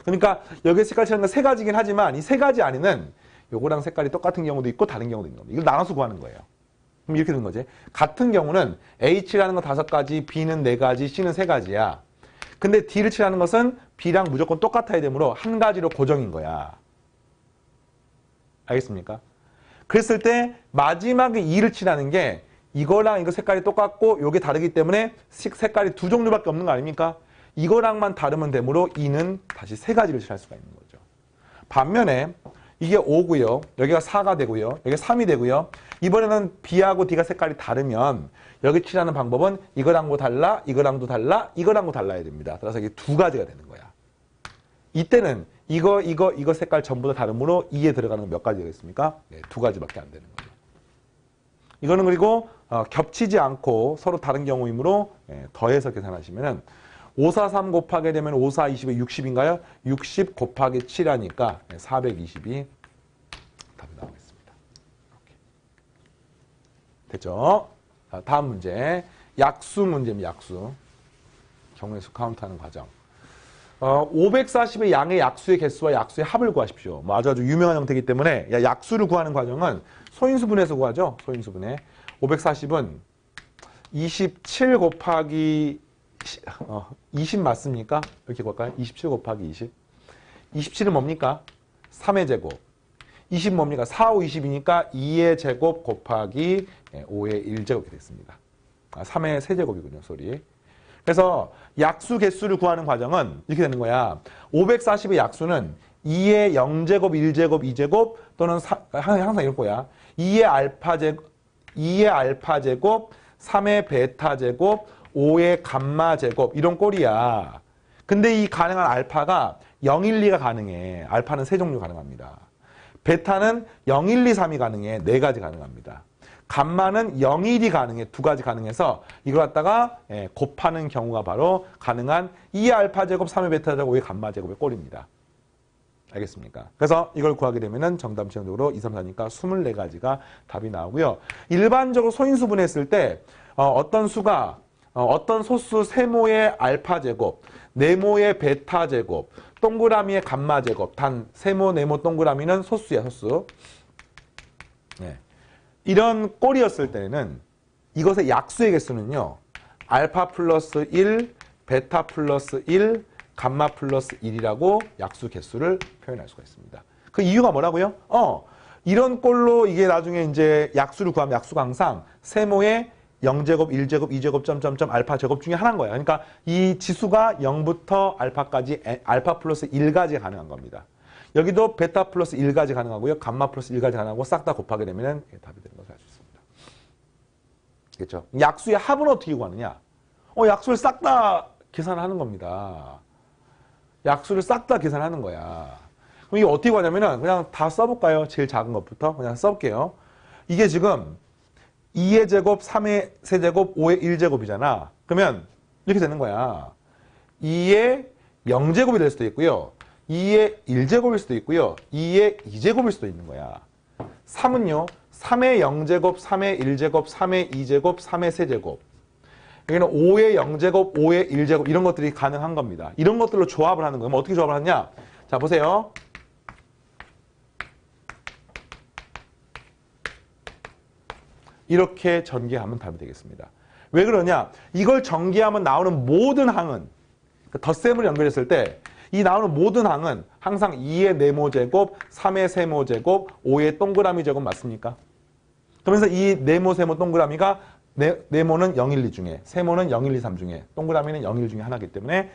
그러니까 여기 색깔 칠하는 건 3가지긴 하지만 이 3가지 안에는 요거랑 색깔이 똑같은 경우도 있고 다른 경우도 있는 겁니다. 이걸 나눠서 구하는 거예요. 그럼 이렇게 되는 거지. 같은 경우는 H라는 건 5가지, B는 4가지, C는 3가지야. 근데 D를 칠하는 것은 B랑 무조건 똑같아야 되므로 한 가지로 고정인 거야. 알겠습니까? 그랬을 때 마지막에 2를 칠하는 게 이거랑 이거 색깔이 똑같고 요게 다르기 때문에 색깔이 2종류밖에 없는 거 아닙니까? 이거랑만 다르면 되므로 2는 다시 3가지를 칠할 수가 있는 거죠. 반면에 이게 5고요. 여기가 4가 되고요. 여기가 3이 되고요. 이번에는 B하고 D가 색깔이 다르면 여기 칠하는 방법은 이거랑도 달라, 이거랑도 달라, 이거랑도 달라야 됩니다. 따라서 이게 2가지가 되는 거야. 이때는 이거 색깔 전부 다 다르므로 2에 들어가는 건 몇 가지 되겠습니까? 네, 2가지밖에 안 되는 거예요. 이거는 그리고 겹치지 않고 서로 다른 경우이므로 더해서 계산하시면은 543 곱하게 되면 54, 20에 60인가요? 60 곱하기 7하니까 420이 답이 나오겠습니다. 이렇게. 됐죠? 자, 다음 문제. 약수 문제입니다. 약수. 경우의 수 카운트하는 과정. 540의 양의 약수의 개수와 약수의 합을 구하십시오. 뭐 아주 유명한 형태이기 때문에 약수를 구하는 과정은 소인수분해서 구하죠. 소인수분해. 540은 27 곱하기 20 맞습니까? 이렇게 볼까요? 27 곱하기 20. 27은 뭡니까? 3의 제곱. 20 뭡니까? 4, 5, 20이니까 2의 제곱 곱하기 5의 1제곱이 됐습니다. 3의 세제곱이군요. 소리. 그래서 약수 개수를 구하는 과정은 이렇게 되는 거야. 540의 약수는 2의 0제곱, 1제곱, 2제곱 또는 항상 이럴 거야. 2의 알파 제곱, 3의 베타 제곱, 5의 감마 제곱 이런 꼴이야. 근데 이 가능한 알파가 0, 1, 2가 가능해. 알파는 3종류 가능합니다. 베타는 0, 1, 2, 3이 가능해. 4가지 가능합니다. 감마는 0, 1이 가능해. 2가지 가능해서 이걸 갖다가 곱하는 경우가 바로 가능한 2의 알파 제곱, 3의 베타 제곱, 5의 감마 제곱의 꼴입니다. 알겠습니까? 그래서 이걸 구하게 되면은 정답 지형적으로 2, 3, 4니까 24가지가 답이 나오고요. 일반적으로 소인수분했을 때 어떤 수가 어떤 소수 세모의 알파 제곱, 네모의 베타 제곱, 동그라미의 감마 제곱, 단 세모, 네모, 동그라미는 소수야, 소수. 네. 이런 꼴이었을 때는 이것의 약수의 개수는요. 알파 플러스 1, 베타 플러스 1, 감마 플러스 1이라고 약수 개수를 표현할 수가 있습니다. 그 이유가 뭐라고요? 이런 꼴로 이게 나중에 이제 약수를 구하면 약수가 항상 세모의 0제곱, 1제곱, 2제곱, 점점점 알파 제곱 중에 하나인 거예요. 그러니까 이 지수가 0부터 알파까지 알파 플러스 1까지 가능한 겁니다. 여기도 베타 플러스 1까지 가능하고요. 감마 플러스 1까지 가능하고 싹 다 곱하게 되면 답이 되는 것을 알 수 있습니다. 알겠죠? 약수의 합은 어떻게 구하느냐? 약수를 싹 다 계산하는 겁니다. 약수를 싹 다 계산하는 거야. 그럼 이게 어떻게 구하냐면은 그냥 다 써볼까요? 제일 작은 것부터 그냥 써볼게요. 이게 지금 2의 제곱, 3의 세제곱, 5의 1제곱이잖아. 그러면 이렇게 되는 거야. 2의 0제곱이 될 수도 있고요. 2의 1제곱일 수도 있고요. 2의 2제곱일 수도 있는 거야. 3은요. 3의 0제곱, 3의 1제곱, 3의 2제곱, 3의 세제곱. 여기는 5의 0제곱, 5의 1제곱 이런 것들이 가능한 겁니다. 이런 것들로 조합을 하는 거예요. 그럼 어떻게 조합을 하냐? 자, 보세요. 이렇게 전개하면 답이 되겠습니다. 왜 그러냐? 이걸 전개하면 나오는 모든 항은 덧셈을 연결했을 때 이 나오는 모든 항은 항상 2의 네모제곱, 3의 세모제곱, 5의 동그라미 제곱 맞습니까? 그러면서 이 네모, 세모, 동그라미가 네모는 0, 1, 2 중에, 세모는 0, 1, 2, 3 중에, 동그라미는 0, 1 중에 하나이기 때문에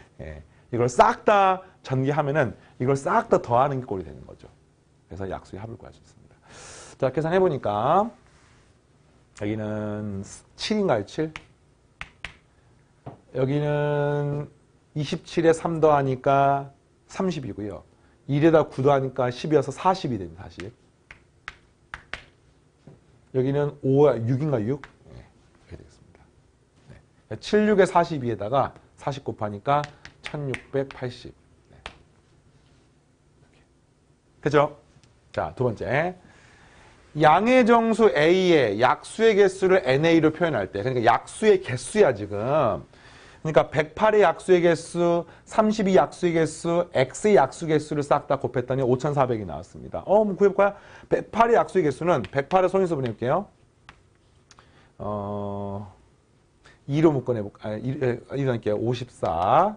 이걸 싹 다 전개하면은 이걸 싹 다 더하는 게 꼴이 되는 거죠. 그래서 약수의 합을 구할 수 있습니다. 자, 계산해 보니까 여기는 7인가요? 7? 여기는 27에 3 더하니까 30이고요. 1에다 9 더하니까 10이어서 40이 됩니다. 40. 여기는 6인가 6? 네, 이렇게 되겠습니다. 네. 76에 42에다가 40 곱하니까 1680. 네. 그죠? 자, 두 번째. 양의 정수 A의 약수의 개수를 NA로 표현할 때, 그러니까 약수의 개수야, 지금. 그러니까 108의 약수의 개수, 32 약수의 개수, X의 약수 개수를 싹 다 곱했더니 5400이 나왔습니다. 뭐 구해볼까요? 108의 약수의 개수는 108의 손인수 보낼게요. 2로 묶어내볼까요? 2로 할게요. 54.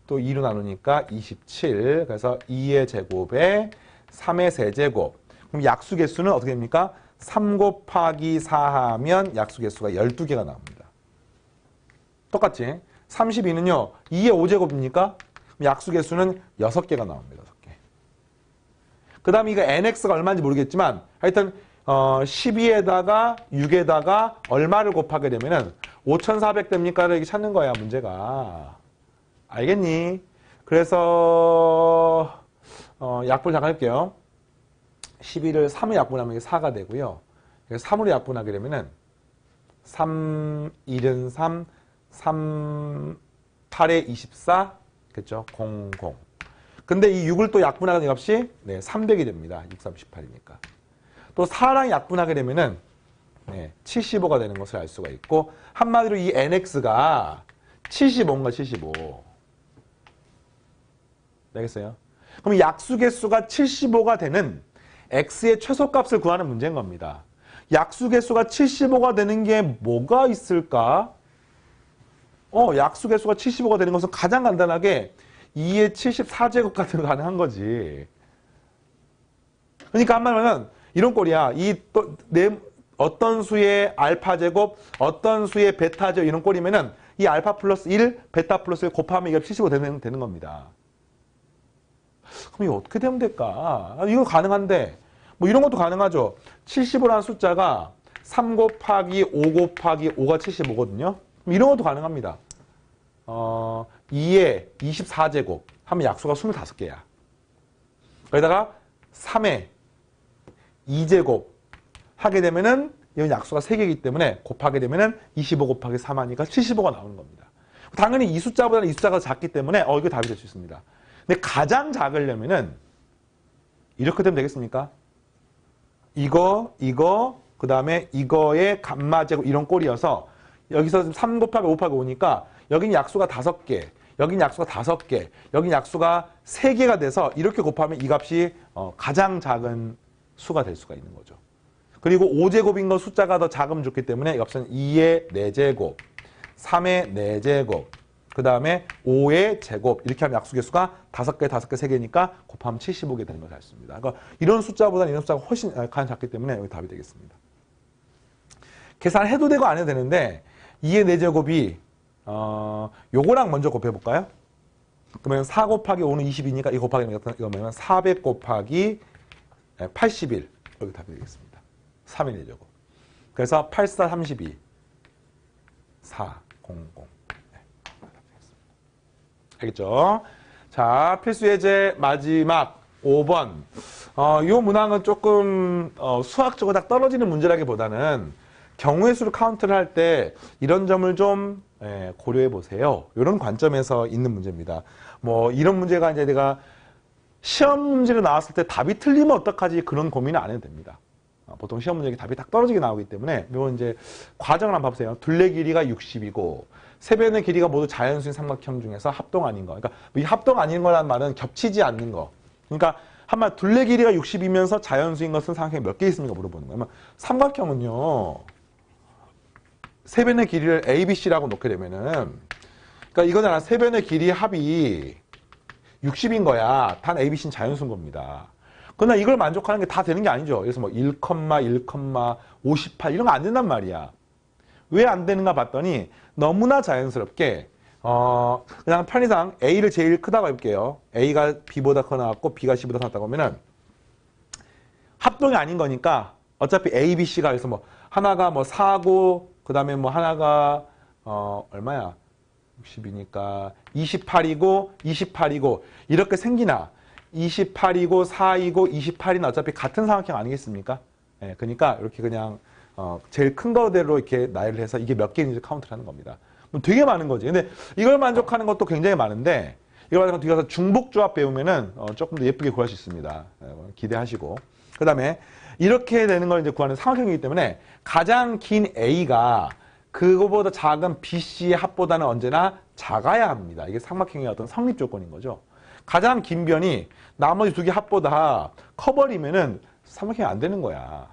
또 2로 나누니까 27. 그래서 2의 제곱에 3의 세제곱. 그럼 약수 개수는 어떻게 됩니까? 3 곱하기 4 하면 약수 개수가 12개가 나옵니다. 똑같지? 32는요. 2의 5제곱입니까? 약수 개수는 6개가 나옵니다. 6개. 그 다음에 이거 nx가 얼마인지 모르겠지만 하여튼 12에다가 6에다가 얼마를 곱하게 되면은 5400 됩니까? 이렇게 찾는 거야, 문제가. 알겠니? 그래서 약분 잠깐 할게요. 12를 3을 약분하면 이게 4가 되고요. 3으로 약분하게 되면은 3, 1은 3, 3, 8에 24, 그쵸? 00. 근데 이 6을 또 약분하는 값이 300이 됩니다. 6, 3, 18이니까. 또 4랑 약분하게 되면은 75가 되는 것을 알 수가 있고, 한마디로 이 nx가 75인가 75. 되겠어요? 그럼 약수 개수가 75가 되는 x의 최소값을 구하는 문제인 겁니다. 약수 개수가 75가 되는 게 뭐가 있을까? 약수 개수가 75가 되는 것은 가장 간단하게 2의 74제곱 같은 거 가능한 거지. 그러니까 한마디로 하면 이런 꼴이야. 어떤 수의 알파 제곱, 어떤 수의 베타 제곱 이런 꼴이면은 이 알파 플러스 1, 베타 플러스 1 곱하면 이게 75 되는 겁니다. 그럼 이거 어떻게 되면 될까? 이거 가능한데 뭐 이런 것도 가능하죠. 75라는 숫자가 3 곱하기 5 곱하기 5가 75거든요. 이런 것도 가능합니다. 2에 24제곱 하면 약수가 25개야. 거기다가 3에 2제곱 하게 되면은 이건 약수가 3개이기 때문에 곱하게 되면은 25 곱하기 3 하니까 75가 나오는 겁니다. 당연히 이 숫자보다는 이 숫자가 작기 때문에 이거 답이 될 수 있습니다. 근데 가장 작으려면은 이렇게 되면 되겠습니까? 이거, 그 다음에 이거의 감마제곱 이런 꼴이어서 여기서 3 곱하기 5 곱하기 5니까 여긴 약수가 5개, 여긴 약수가 5개, 여긴 약수가 3개가 돼서 이렇게 곱하면 이 값이 가장 작은 수가 될 수가 있는 거죠. 그리고 5제곱인 건 숫자가 더 작으면 좋기 때문에 이 값은 2의 4제곱, 3의 4제곱, 그 다음에 5의 제곱 이렇게 하면 약수 개수가 5개, 5개, 3개니까 곱하면 75개 되는 것을 알 수 있습니다. 그러니까 이런 숫자보다는 이런 숫자가 훨씬 가장 작기 때문에 여기 답이 되겠습니다. 계산해도 되고 안 해도 되는데 2의 4제곱이 요거랑 먼저 곱해볼까요? 그러면 4 곱하기 5는 20이니까 이거 곱하기 이거면 400 곱하기 81 여기 답이 되겠습니다. 3의 4제곱. 그래서 84, 32 4, 0, 0 알겠죠? 자, 필수 예제 마지막 5번. 이 문항은 조금 수학적으로 딱 떨어지는 문제라기보다는 경우의 수를 카운트를 할 때 이런 점을 좀 고려해 보세요. 이런 관점에서 있는 문제입니다. 뭐 이런 문제가 이제 내가 시험 문제로 나왔을 때 답이 틀리면 어떡하지 그런 고민을 안 해도 됩니다. 보통 시험 문제에 답이 딱 떨어지게 나오기 때문에 이건 이제 과정을 한번 봐보세요. 둘레 길이가 60이고 세 변의 길이가 모두 자연수인 삼각형 중에서 합동 아닌 거. 그러니까 이 합동 아닌 거라는 말은 겹치지 않는 거. 그러니까 한마디로 둘레 길이가 60이면서 자연수인 것은 삼각형이 몇 개 있습니까? 물어보는 거예요. 삼각형은요. 세 변의 길이를 A, B, C라고 놓게 되면은, 그러니까 이거잖아. 세 변의 길이 합이 60인 거야. 단 A, B, C는 자연수인 겁니다. 그러나 이걸 만족하는 게 다 되는 게 아니죠. 그래서 뭐 1, 1, 58 이런 거 안 된단 말이야. 왜 안 되는가 봤더니 너무나 자연스럽게 그냥 편의상 A를 제일 크다고 해볼게요. A가 B보다 커 나왔고 B가 C보다 작다고 하면은 합동이 아닌 거니까 어차피 A, B, C가 그래서 뭐 하나가 뭐 4고 그 다음에 뭐 하나가 얼마야? 60이니까 28이고 28이고 이렇게 생기나 28이고 4이고 28이나 어차피 같은 삼각형 아니겠습니까? 예, 그러니까 이렇게 그냥 제일 큰 거대로 이렇게 나열을 해서 이게 몇 개인지 카운트를 하는 겁니다. 되게 많은 거지. 근데 이걸 만족하는 것도 굉장히 많은데 이걸 만족하는 뒤에 가서 중복조합 배우면은 조금 더 예쁘게 구할 수 있습니다. 기대하시고. 그 다음에 이렇게 되는 걸 이제 구하는 삼각형이기 때문에 가장 긴 A가 그거보다 작은 BC의 합보다는 언제나 작아야 합니다. 이게 삼각형의 어떤 성립 조건인 거죠. 가장 긴 변이 나머지 두 개 합보다 커버리면은 삼각형이 안 되는 거야.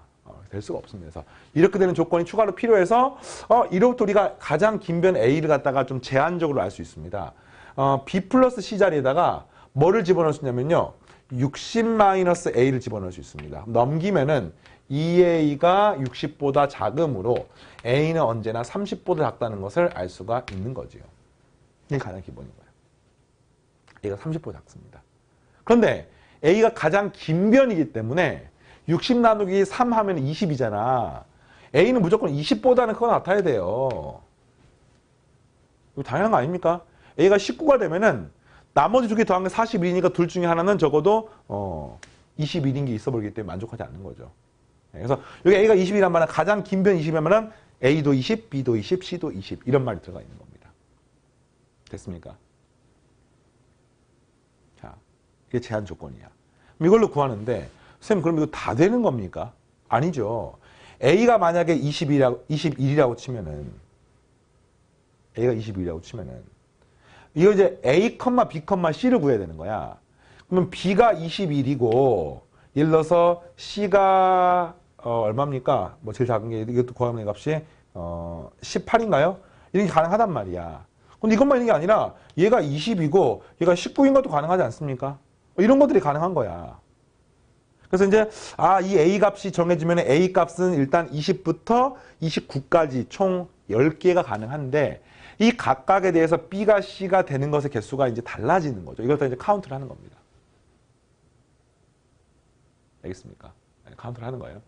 될 수가 없습니다. 그래서 이렇게 되는 조건이 추가로 필요해서 이로부터 우리가 가장 긴 변 A를 갖다가 좀 제한적으로 알 수 있습니다. B 플러스 C 자리에다가 뭐를 집어넣을 수 있냐면요. 60-A를 집어넣을 수 있습니다. 넘기면은 2A가 60보다 작으므로 A는 언제나 30보다 작다는 것을 알 수가 있는 거지요. 이게 가장 기본인 거예요. A가 30보다 작습니다. 그런데 A가 가장 긴 변이기 때문에 60 나누기 3 하면 20이잖아. A는 무조건 20보다는 크거 나타나야 돼요. 이거 당연한 거 아닙니까? A가 19가 되면은 나머지 두 개 더한 게 41이니까 둘 중에 하나는 적어도 21인 게 있어버리기 때문에 만족하지 않는 거죠. 그래서 여기 A가 20이란 말은 가장 긴 변 20이면 A도 20, B도 20, C도 20 이런 말이 들어가 있는 겁니다. 됐습니까? 자, 이게 제한 조건이야. 그럼 이걸로 구하는데 선생님 그럼 이거 다 되는 겁니까? 아니죠. A가 만약에 21이라고 치면은 A가 21이라고 치면은 이거 이제 A, B, C를 구해야 되는 거야. 그러면 B가 21이고 예를 들어서 C가 얼마입니까? 뭐 제일 작은 게 이것도 구하는 값이 18인가요? 이런 게 가능하단 말이야. 근데 이것만 있는 게 아니라 얘가 20이고 얘가 19인 것도 가능하지 않습니까? 이런 것들이 가능한 거야. 그래서 이제 이 A 값이 정해지면 A 값은 일단 20부터 29까지 총 10개가 가능한데 이 각각에 대해서 B가 C가 되는 것의 개수가 이제 달라지는 거죠. 이걸 다 이제 카운트를 하는 겁니다. 알겠습니까? 네, 카운트를 하는 거예요.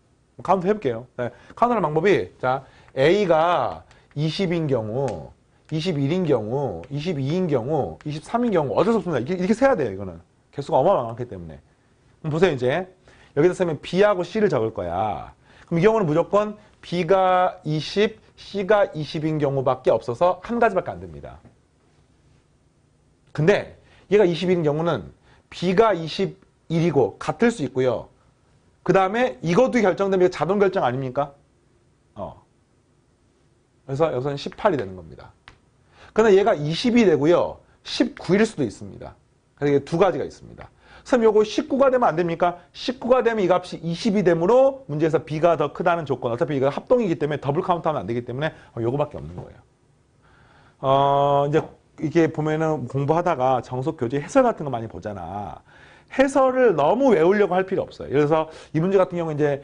카운트 해볼게요. 네, 카운트하는 방법이 자 A가 20인 경우, 21인 경우, 22인 경우, 23인 경우 어쩔 수 없습니다. 이렇게 세야 돼요. 이거는 개수가 어마어마하기 때문에. 그럼 보세요 이제 여기다 쓰면 B하고 C를 적을 거야. 그럼 이 경우는 무조건 B가 20, C가 20인 경우밖에 없어서 한 가지밖에 안 됩니다. 근데 얘가 20인 경우는 B가 21이고 같을 수 있고요. 그 다음에 이것도 결정되면 자동 결정 아닙니까? 그래서 여기서는 18이 되는 겁니다. 그런데 얘가 20이 되고요. 19일 수도 있습니다. 그래서 이게 두 가지가 있습니다. 선생님 요거 19가 되면 안 됩니까? 19가 되면 이 값이 20이 되므로 문제에서 B가 더 크다는 조건. 어차피 이거 합동이기 때문에 더블 카운트하면 안 되기 때문에 요거밖에 없는 거예요. 이제 이게 보면은 공부하다가 정석 교재 해설 같은 거 많이 보잖아. 해설을 너무 외우려고 할 필요 없어요. 그래서 이 문제 같은 경우 이제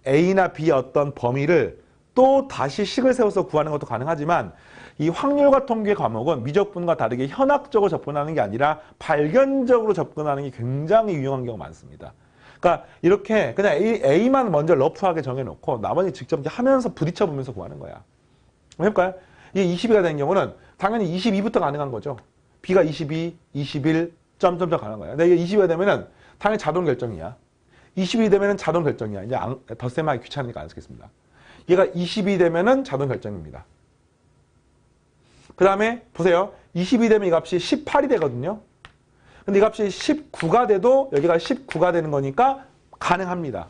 A나 B의 어떤 범위를 또 다시 식을 세워서 구하는 것도 가능하지만 이 확률과 통계 과목은 미적분과 다르게 현학적으로 접근하는 게 아니라 발견적으로 접근하는 게 굉장히 유용한 경우가 많습니다. 그러니까 이렇게 그냥 A만 먼저 러프하게 정해놓고 나머지 직접 이제 하면서 부딪혀 보면서 구하는 거야. 한번 해볼까요? 이게 20이가 되는 경우는 당연히 22부터 가능한 거죠. B가 22, 21, 점점점 가능한 거야. 근데 이게 20이가 되면은 당연히 자동 결정이야. 20이 되면은 자동 결정이야. 이제 덧셈하기 귀찮으니까 안 쓰겠습니다. 얘가 20이 되면은 자동 결정입니다. 그 다음에 보세요. 20이 되면 이 값이 18이 되거든요. 근데 이 값이 19가 돼도 여기가 19가 되는 거니까 가능합니다.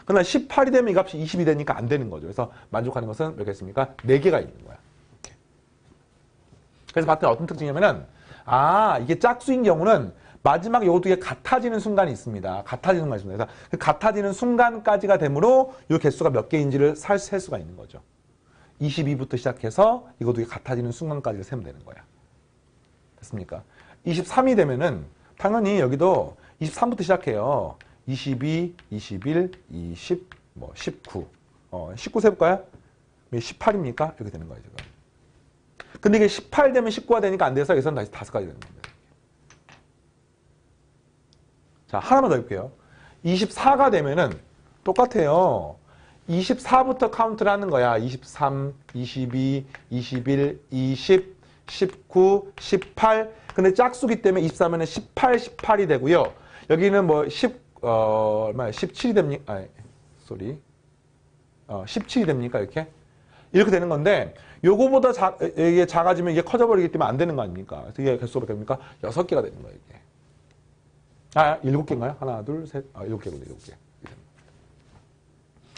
그러나 18이 되면 이 값이 20이 되니까 안 되는 거죠. 그래서 만족하는 것은 몇 개 있습니까? 4개가 있는 거야. 이렇게. 그래서 봤더니 어떤 특징이냐면은 이게 짝수인 경우는 마지막 요 두 개 같아지는 순간이 있습니다. 같아지는 순간이 있습니다. 그래서 그 같아지는 순간까지가 되므로 이 개수가 몇 개인지를 셀 수가 있는 거죠. 22부터 시작해서 이것도 같아지는 순간까지를 세면 되는 거야. 됐습니까? 23이 되면은 당연히 여기도 23부터 시작해요. 22, 21, 20, 19. 19 세볼까요? 18입니까? 이렇게 되는 거예요, 지금. 근데 이게 18 되면 19가 되니까 안 돼서 여기서는 다시 5가지 되는 겁니다. 자, 하나만 더 해볼게요. 24가 되면은 똑같아요. 24부터 카운트를 하는 거야. 23, 22, 21, 20, 19, 18. 근데 짝수기 때문에 24면은 18, 18이 되고요. 여기는 뭐 17이 됩니까? 아니, 쏘리. 17이 됩니까? 이렇게 되는 건데, 요거보다 이게 작아지면 이게 커져버리기 때문에 안 되는 거 아닙니까? 그래서 이게 개수가 됩니까? 6개가 되는 거예요, 이게. 7개인가요? 하나, 둘, 셋. 7개군요, 7개.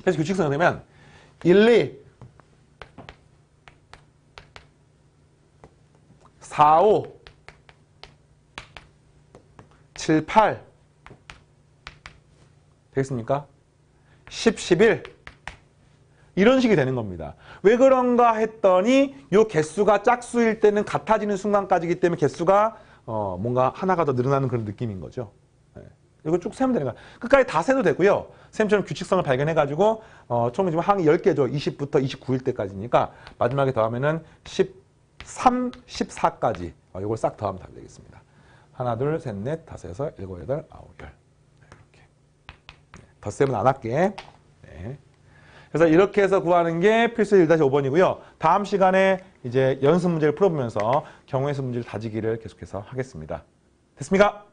그래서 규칙성을 되면 1, 2, 4, 5, 7, 8 되겠습니까? 10, 11 이런 식이 되는 겁니다. 왜 그런가 했더니 요 개수가 짝수일 때는 같아지는 순간까지이기 때문에 개수가 뭔가 하나가 더 늘어나는 그런 느낌인 거죠. 이거 쭉 세면 되는 거야. 끝까지 다 세도 되고요. 쌤처럼 규칙성을 발견해가지고 총 지금 항이 10개죠. 20부터 29일 때까지니까 마지막에 더하면은 13, 14까지 이걸 싹 더하면 답이 되겠습니다. 하나, 둘, 셋, 넷, 다섯, 여섯, 일곱, 여덟, 아홉, 열. 이렇게. 덧셈은 안 할게. 네. 그래서 이렇게 해서 구하는 게 필수 1-5번이고요. 다음 시간에 이제 연습 문제를 풀어보면서 경우의 수 문제를 다지기를 계속해서 하겠습니다. 됐습니까?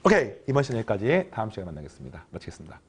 오케이. 이번 시간 여기까지. 다음 시간에 만나겠습니다. 마치겠습니다.